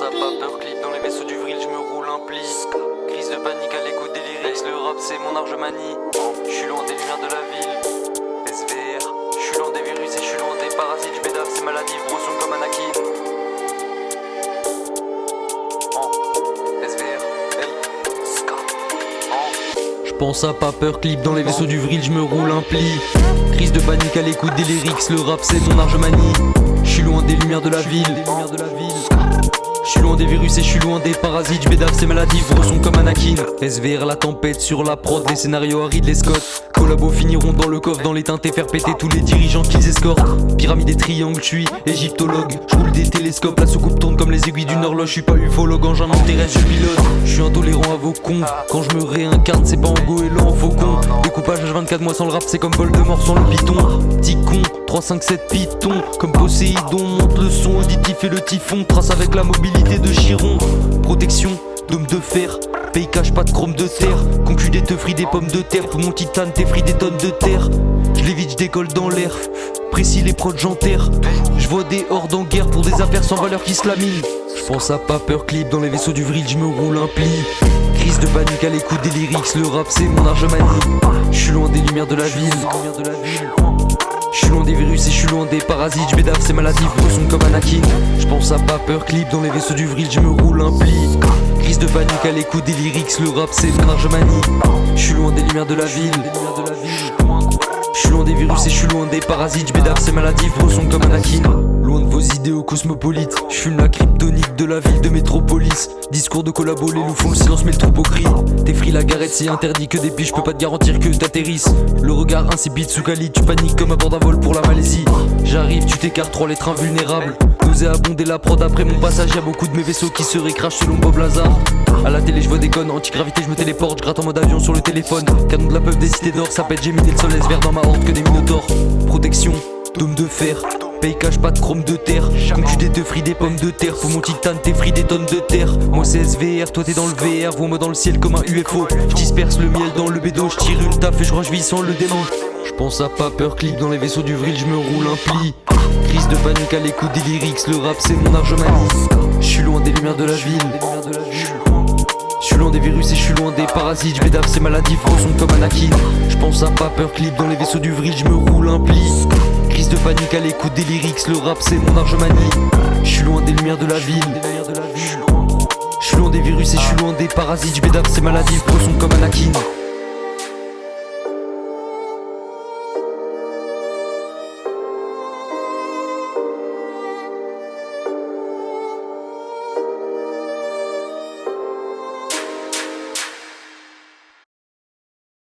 à pas peur, clip dans les vaisseaux du vril, je me roule un pli. Crise de panique à l'écho des lyrics, le rap c'est mon art, je manie. Je suis loin des lumières de la ville, SVR. Je suis loin des virus et je suis loin des parasites, je bédave ces maladies, gros son comme Anakin. SVR, hey, ska. Je pense à pas peur, clip dans les vaisseaux du vril, je me roule un pli. Crise de panique à l'écoute des lyrics, le rap c'est mon art, je manie. Je suis loin des lumières de la ville, je suis loin des virus et je suis loin des parasites, je bédave ces maladies, gros son comme Anakin. SVR la tempête sur la prod, les scénarios Harry les Scott. Collabos finiront dans le coffre, dans les teintes et faire péter tous les dirigeants qu'ils escortent. Pyramide et triangles, je suis égyptologue. Je roule des télescopes, la soucoupe tourne comme les aiguilles d'une horloge. Je suis pas ufologue, engin non terrestre, je pilote. Je suis intolérant à vos cons, quand je me réincarne c'est pas en goéland, en faucon. Découpage H24, moi sans le rap c'est comme Voldemort sans le piton. Petit con, 3, 5, 7 pitons, comme Poséidon, monte le son auditif et le typhon. Trace avec la mobilité de Chiron. Protection, dôme de fer, pays cache pas de chrome de terre. Conculé te frit des pommes de terre, pour mon titane t'es frit des tonnes de terre. Je l'évite, je décolle dans l'air, précis les prods j'enterre. Je vois des hordes en guerre pour des affaires sans valeur qui se laminent. Je pense à pas peur, clip dans les vaisseaux du vril, je me roule un pli. Crise de panique à l'écoute des lyrics, le rap c'est mon art, je manie. Je suis loin des lumières de la ville, je suis loin des virus et je suis loin des parasites, je bédave ces maladies, gros son comme Anakin. Je pense à pas peur, clip dans les vaisseaux du vril, je me roule un pli. Crise de panique à l'écoute des lyrics, le rap c'est mon art, je manie. Je suis loin des lumières de la ville, je suis loin des virus et je suis loin des parasites, je bédave ces maladies, gros son comme Anakin. Loin de vos idéaux cosmopolites, je fume la kryptonite de la ville de métropolis. Discours de collabo, les loups font le silence mais le troupeau crie. T'es free, la garette c'est interdit que des piges, je peux pas te garantir que t'atterrisses. Le regard insipide sous Cali, tu paniques comme à bord d'un vol pour la Malaisie. J'arrive, tu t'écartes, 3 lettres invulnérables. Nauséabonder la prod après mon passage, y'a beaucoup de mes vaisseaux qui se récrachent selon Bob Lazar. À la télé je vois des connes, antigravité je me téléporte, je gratte en mode avion sur le téléphone. Canon de la peuple des cités d'or, ça pète, j'ai miné le sol, laisse vert dans ma horde que des minotaures. Protection, dôme de fer, pays cache pas de chrome de terre. Conculé te frit des pommes de terre, pour mon titane t'es frit des tonnes de terre. Moi c'est SVR, toi t'es dans le VR, vois-moi dans le ciel comme un UFO. Je disperse le miel dans le bédo, je tire une taf et je rejoue sans le démon. Je pense à pas peur, clip dans les vaisseaux du vril, je me roule un pli. Crise de panique à l'écoute des lyrics, le rap c'est mon art, je manie. Je suis loin des lumières de la ville, je suis loin des virus et je suis loin des parasites, je bédave ces maladies, gros son comme Anakin. Je pense à pas peur, clip dans les vaisseaux du vril, je me roule un pli. Crise de panique à l'écoute des lyrics, le rap c'est mon art, je manie. Je suis loin des lumières de la ville, je suis loin des virus et je suis loin des parasites, je bédave ces maladies, gros son comme Anakin.